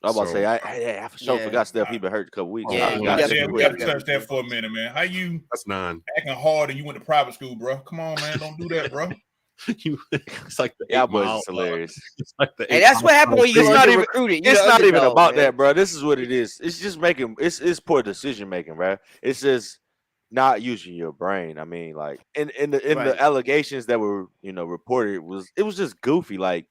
I was about to say, I for sure forgot Steph. He been hurt a couple weeks. Yeah, we got to touch that for a minute, man. How you? That's 9. Acting hard and you went to private school, bro. Come on, man. Don't do that, bro. It's like the yeah, boys is hilarious. It's like the And that's what happened when you not even recruited. It's not even about that, bro. This is what it is. It's just making it's poor decision making, bro. It's just not using your brain. I mean, like in the allegations that were reported, it was just goofy. Like,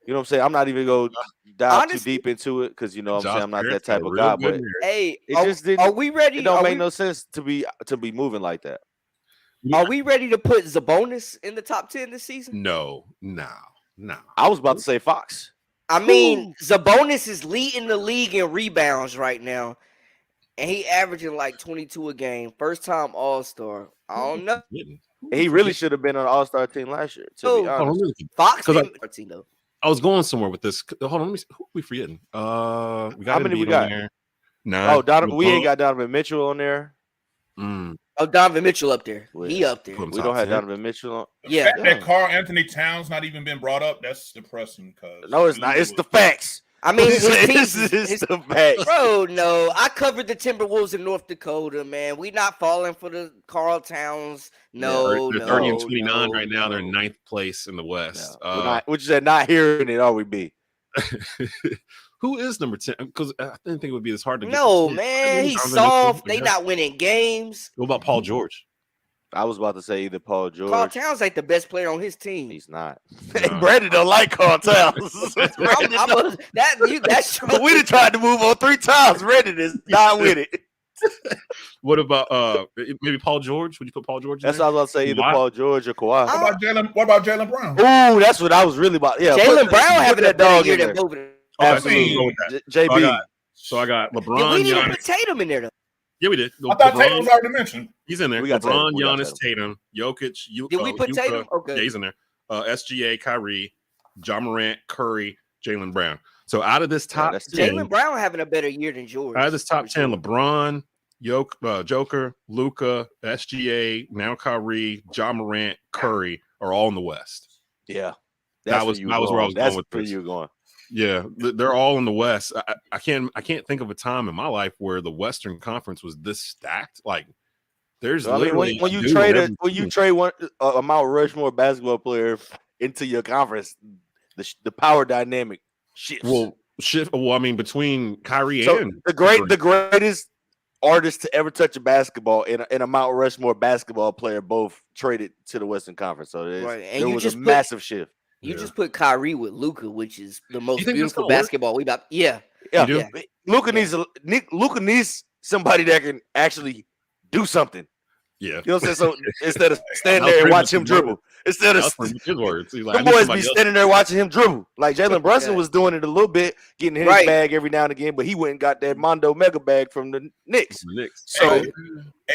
you know what I'm saying? I'm not even gonna dive too deep into it because what I'm saying, I'm not that type of guy. But hey, it just didn't. Are we ready? It don't make no sense to be moving like that. Are we ready to put Sabonis in the top 10 this season? No. I was about to say Fox. I mean, Sabonis is leading the league in rebounds right now, and he averaging like 22 a game. First time All-Star. I don't know. He really should have been on the All-Star team last year. To be honest, Fox I was going somewhere with this. Hold on, let me see. Who are we forgetting? We got how many we got? 9. Oh, we ain't got Donovan Mitchell on there. Oh, Donovan Mitchell up there. He up there. We don't have Donovan Mitchell on. The fact that Karl Anthony Towns not even been brought up, that's depressing. No, it's not. It's the facts. I mean, it's the facts. Bro, no. I covered the Timberwolves in North Dakota, man. We not falling for the Karl Towns. No, they're 30 and 29 right now. They're in 9th place in the West. Which is not hearing it, are we be? Who is number 10? Because I didn't think it would be this hard to get. No, man. He's soft. They not winning games. What about Paul George? I was about to say either Paul George. Karl Towns ain't the best player on his team. He's not. Hey, Brandon don't like Karl Towns. That's true. We done tried to move on 3 times. Brandon is not with it. What about maybe Paul George? Would you put Paul George in That's what I was about to say, either Paul George or Kawhi. What about Jaylen Brown? Ooh, that's what I was really about. Yeah, Jaylen Brown having that dog year than both. Absolutely. JB. So I got LeBron. We didn't even put Tatum in there though. Yeah, we did. I thought Tatum was already mentioned. He's in there. We got LeBron, Tatum. Giannis, Tatum, Jokic. Did we put Tatum? Okay. Yeah, he's in there. SGA, Kyrie, John Morant, Curry, Jaylen Brown. So out of this top 10, Jaylen Brown having a better year than George. Out of this top 10, LeBron, Joker, Luka, SGA, now Kyrie, John Morant, Curry are all in the West. Yeah. That was where I was going with this. You going. Yeah, they're all in the West. I can't think of a time in my life where the Western Conference was this stacked. Like, there's literally when you trade a Mount Rushmore basketball player into your conference, the power dynamic shifts. Well, I mean, between Kyrie and the greatest artist to ever touch a basketball and a Mount Rushmore basketball player both traded to the Western Conference. So there was a massive shift. You just put Kyrie with Luka, which is the most beautiful basketball we got. Yeah. Luka needs somebody that can actually do something. Yeah. You know what I'm saying? So instead of standing there and watch him dribble, instead of his words, the boys be standing there watching him dribble. Like Jalen Brunson was doing it a little bit, getting his bag every now and again, but he went and got that Mondo mega bag from the Knicks. So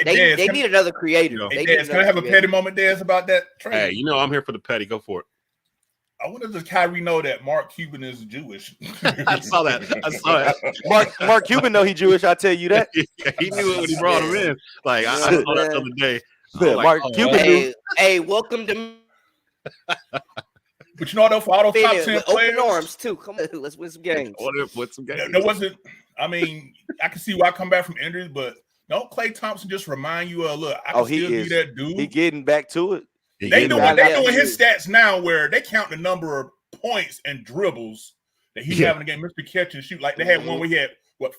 they need another creator. Hey, Dez, can I have a petty moment, Dez, about that trade? Hey, I'm here for the petty. Go for it. I wonder does Kyrie know that Mark Cuban is Jewish? I saw that. Mark Cuban know he Jewish. I tell you that. He knew it when he brought him in. Like I saw that the other day. Mark Cuban knew. Hey, welcome to. But you know, though, for all those top 10 players, open arms too. Come on, let's win some games. Win some games. There wasn't. I mean, I can see why I come back from injuries, but don't Klay Thompson just remind you of look? I can still be that dude. He getting back to it. They doing his stats now where they count the number of points and dribbles that he's having to get Mr. Catch and Shoot. Like they had one where he had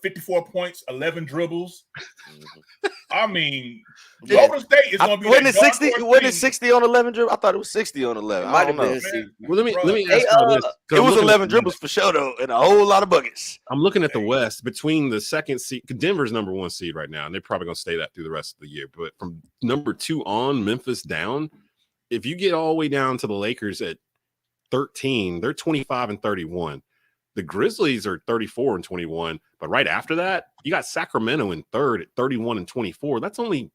54 points, 11 dribbles. I mean, Golden State is going to be. Wasn't it 60? Wasn't it 60 on 11 dribbles? I thought it was 60 on 11. I don't know. Well, let me ask you this. It was 11 dribbles for sure though, and a whole lot of buckets. I'm looking at the West between the second seed. Denver's number 1 seed right now, and they're probably going to stay that through the rest of the year. But from number 2 on, Memphis down. If you get all the way down to the Lakers at 13, they're 25 and 31. The Grizzlies are 34 and 21. But right after that, you got Sacramento in third at 31 and 24. That's only,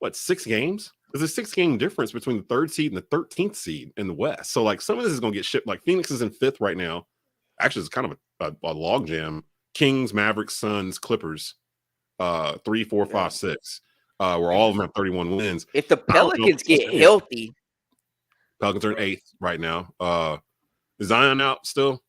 6 games? There's a 6-game difference between the 3rd seed and the 13th seed in the West. So, some of this is going to get shipped. Like, Phoenix is in 5th right now. Actually, it's kind of a log jam. Kings, Mavericks, Suns, Clippers. 3, 4, 5, 6. Where all of them have 31 wins. If the Pelicans get healthy, Pelicans are in 8th right now. Is Zion out still?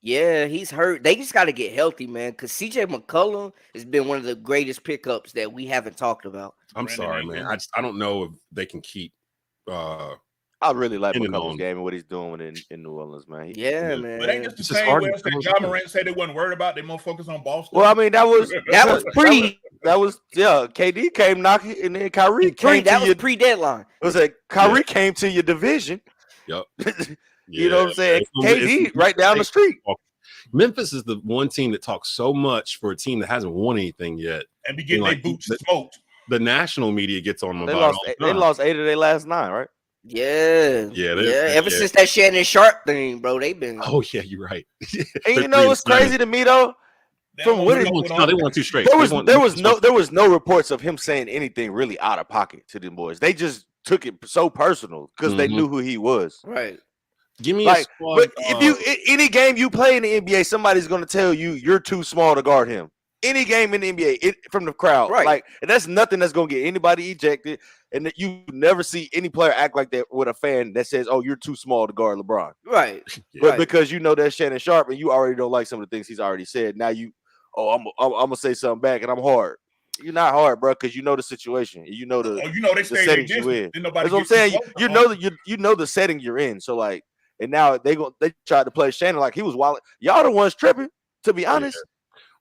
Yeah, he's hurt. They just got to get healthy, man, because CJ McCollum has been one of the greatest pickups that we haven't talked about. I'm sorry, man. I don't know if they can keep. I really like McCollum's game and what he's doing in New Orleans, man. Man. But ain't just the same way that John Morant said they wasn't worried about. They more focused on Boston. Well, I mean, that was pre. That was KD came knocking, and then Kyrie came. That was pre-deadline. It was like Kyrie came to your division. Yep. You know what I'm saying? KD right down the street. Memphis is the one team that talks so much for a team that hasn't won anything yet, and be getting their boots smoked. The national media gets on them they about lost. They lost 8 of their last 9, right? Yeah. Ever since that Shannon Sharp thing, bro, they've been. Oh yeah, you're right. And you know what's crazy to me though? From what they won 2 straight. There was no reports of him saying anything really out of pocket to them boys. They just took it so personal because they knew who he was. Right. Give me like, but if you any game you play in the NBA, somebody's gonna tell you you're too small to guard him. Any game in the NBA, from the crowd, right? Like, and that's nothing that's gonna get anybody ejected. And you never see any player act like that with a fan that says, "Oh, you're too small to guard LeBron." Right. But because you know that's Shannon Sharp, and you already don't like some of the things he's already said. Now I'm gonna say something back, and I'm hard. You're not hard, bro, because you know the situation. You know the they setting you in. That's what I'm saying. You know the setting you're in. So like. And now they tried to play Shannon like he was wild. Y'all the ones tripping, to be honest.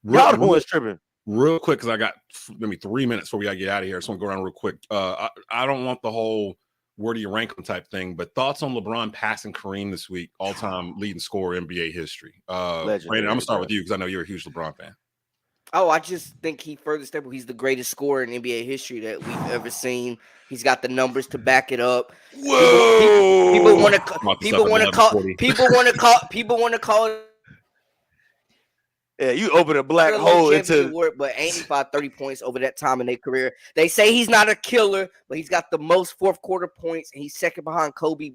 Yeah. Y'all the ones tripping. Real quick, because I got maybe 3 minutes before we gotta get out of here. So I'm going to go around real quick. I don't want the whole where do you rank them type thing, but thoughts on LeBron passing Kareem this week, all-time leading scorer NBA history. Brandon, I'm gonna start with you because I know you're a huge LeBron fan. Oh, I just think he further step. He's the greatest scorer in NBA history that we've ever seen. He's got the numbers to back it up. Whoa! People want to call it. Yeah, you open a black hole into work, but ain't he about 30 points over that time in their career. They say he's not a killer, but he's got the most fourth quarter points, and he's second behind Kobe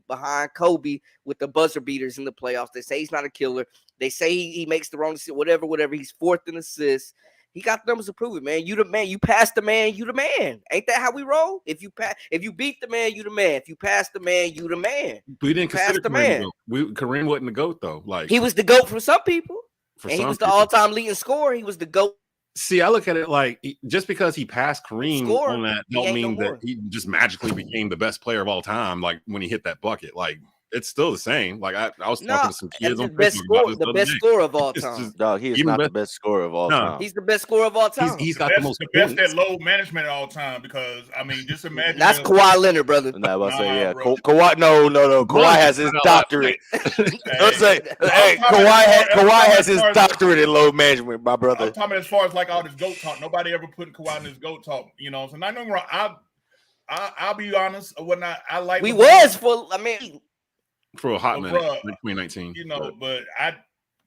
with the buzzer beaters in the playoffs. They say he's not a killer. They say he makes the wrong decision, whatever. He's fourth in assists. He got numbers to prove it, man. You the man. You pass the man, you the man. Ain't that how we roll? If you beat the man, you the man. If you pass the man, you the man. We didn't consider the man. Kareem wasn't the GOAT though. Like he was the GOAT for some people. And he was the all-time leading scorer. He was the GOAT. See, I look at it like just because he passed Kareem on that don't mean that he just magically became the best player of all time. Like when he hit that bucket, like it's still the same. Like I was talking to some kids on Facebook the best scorer of all time. Dog, he is not the best scorer of all time. He's the best scorer of all time. He's got the most best at load management of all time. Because I mean, just imagine that's Kawhi Leonard, brother. Kawhi. No. Kawhi has his doctorate. Let's say, hey, Kawhi has his doctorate in load management, my brother. I'm talking as far as like all this GOAT talk. Nobody ever put Kawhi in this GOAT talk. You know, so not no wrong. I'll be honest. I like. We was for. I mean. For a hot minute, like 2019. You know, but hey,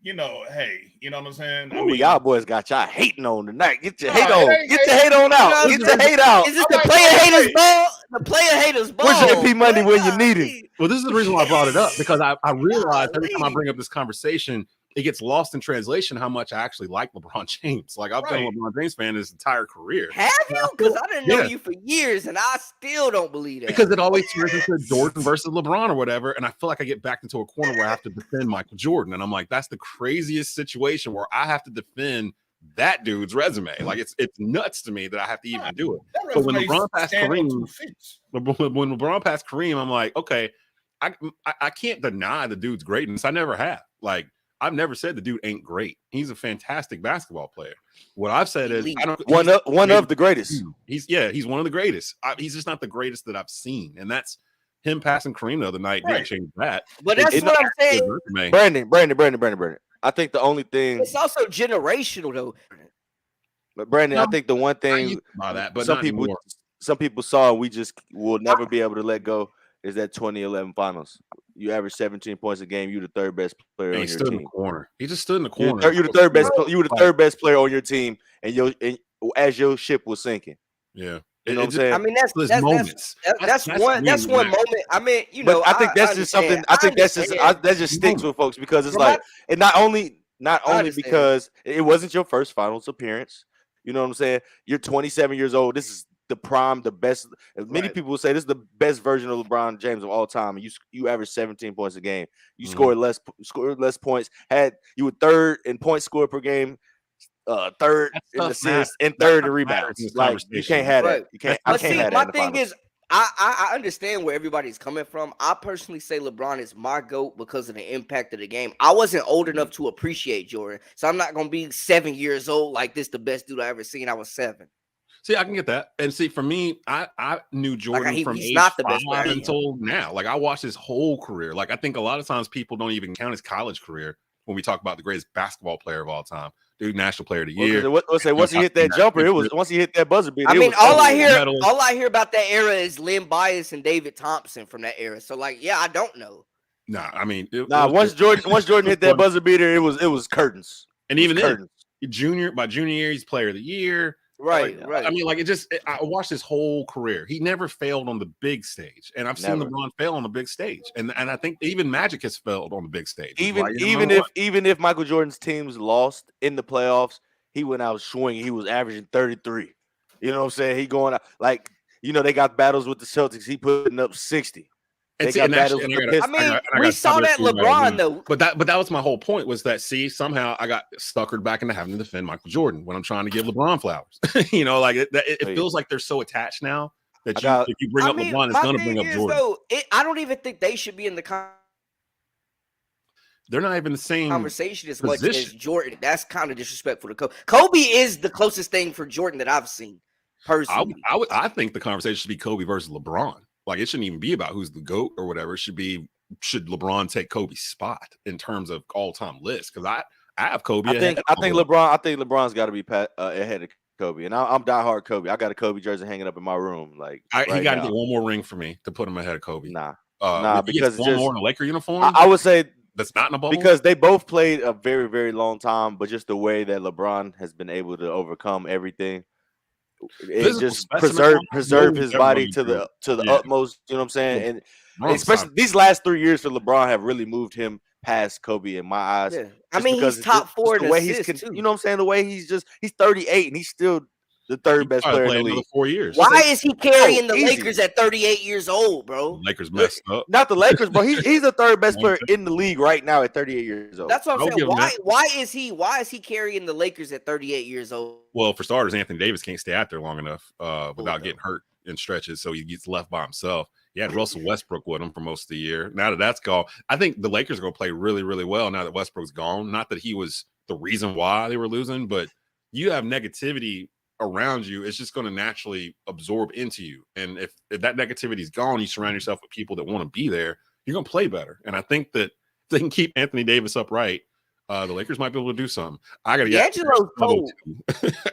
you know what I'm saying? I mean, y'all boys got y'all hating on tonight. Get your hate on. Get your hate on out. Get your hate out. Is this the player haters ball? The player haters ball. Where's your AP Monday when you need it? Well, this is the reason why I brought it up because I realized every time I bring up this conversation, it gets lost in translation how much I actually like LeBron James. Like I've been a LeBron James fan his entire career. Have you? Because I didn't know you for years, and I still don't believe that. Because it always turns into Jordan versus LeBron or whatever, and I feel like I get backed into a corner where I have to defend Michael Jordan, and I'm like, that's the craziest situation where I have to defend that dude's resume. Like it's nuts to me that I have to even do it. So when LeBron passed Kareem, I'm like, okay, I can't deny the dude's greatness. I never have. Like. I've never said the dude ain't great. He's a fantastic basketball player. What I've said is one of the greatest. He's one of the greatest. He's just not the greatest that I've seen, and that's him passing Kareem the other night. Didn't change that. But that's what I'm saying. Brandon. I think the only thing it's also generational though. But Brandon, I think the one thing but some people saw we just will never be able to let go is that 2011 finals. You average 17 points a game. You're the third best player on your team. In the corner. He just stood in the corner. You're the third best. You were the third best player on your team, and as your ship was sinking. Yeah, you know what I'm saying. I mean, that's one moment. I mean, you know, I think that's just something. I think that's just that just sticks with folks because it's like, and not only because it wasn't your first finals appearance. You know what I'm saying? You're 27 years old. This is the prime, the best. Many people will say this is the best version of LeBron James of all time. You average 17 points a game. You scored less points. You were third in points scored per game, third in assists, and third in rebounds. Like you can't have that. You can't. I can't have that. My thing is, I understand where everybody's coming from. I personally say LeBron is my GOAT because of the impact of the game. I wasn't old enough to appreciate Jordan, so I'm not gonna be 7 years old like this. The best dude I ever seen. I was 7. See, I can get that. And see, for me, I knew Jordan from age not the best 5 until now. Like I watched his whole career. Like I think a lot of times people don't even count his college career when we talk about the greatest basketball player of all time. Dude, national player of the year. Once he hit that jumper, once he hit that buzzer beat. I mean, all I hear about that era is Len Bias and David Thompson from that era. So, like, yeah, I don't know. Nah, I mean, once Jordan hit that buzzer beater, it was curtains. And even then, by junior year, he's player of the year. Right. I mean, like I watched his whole career. He never failed on the big stage, and I've seen LeBron fail on the big stage, and I think even Magic has failed on the big stage. Even if Michael Jordan's teams lost in the playoffs, he went out swinging. He was averaging 33. You know what I'm saying? He going out like they got battles with the Celtics. He putting up 60. We saw that LeBron though. But that was my whole point was that somehow I got suckered back into having to defend Michael Jordan when I'm trying to give LeBron flowers. Like it feels like they're so attached now that if you bring up LeBron, it's going to bring up Jordan. Though, I don't even think they should be in the they're not even the same conversation as much as Jordan. That's kind of disrespectful to Kobe. Kobe is the closest thing for Jordan that I've seen personally. I think the conversation should be Kobe versus LeBron. Like it shouldn't even be about who's the GOAT or whatever. It should be, should LeBron take Kobe's spot in terms of all-time list? Because I have Kobe. I think LeBron's got to be ahead of Kobe, and I'm diehard Kobe. I got a Kobe jersey hanging up in my room. Like he got to get one more ring for me to put him ahead of Kobe. Nah, because one more in a Laker uniform. I would say that's not in a bubble because they both played a very, very long time, but just the way that LeBron has been able to overcome everything. It just preserve his body to the utmost. You know what I'm saying? And especially these last 3 years for LeBron have really moved him past Kobe in my eyes. Yeah. I mean, he's top 4 in the way assists, you know what I'm saying? The way he's 38 and he's still the third best player in the league. 4 years. Why is he carrying the Lakers at 38 years old, bro? Lakers messed up. Not the Lakers, bro. He's the third best player in the league right now at 38 years old. That's what I'm saying. Why is he carrying the Lakers at 38 years old? Well, for starters, Anthony Davis can't stay out there long enough without getting hurt in stretches, so he gets left by himself. He had Russell Westbrook with him for most of the year. Now that that's gone, I think the Lakers are going to play really, really well now that Westbrook's gone. Not that he was the reason why they were losing, but you have negativity around you. It's just going to naturally absorb into you. And if that negativity is gone, you surround yourself with people that want to be there, you're going to play better. And I think that if they can keep Anthony Davis upright, the Lakers might be able to do something. I got to get D'Angelo's cold.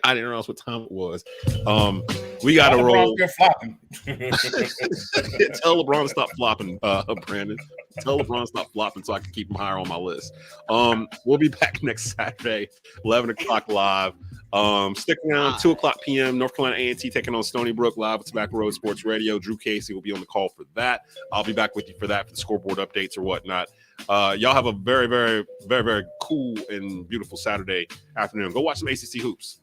I didn't realize what time it was. We got to roll. Tell LeBron to stop flopping, Brandon. Tell LeBron to stop flopping so I can keep him higher on my list. We'll be back next Saturday, 11 o'clock live. Stick around, 2 o'clock p.m. North Carolina A&T taking on Stony Brook live with Tobacco Road Sports Radio. Drew Casey will be on the call for that. I'll be back with you for that, for the scoreboard updates or whatnot. Y'all have a very, very, very, very cool and beautiful Saturday afternoon. Go watch some ACC hoops.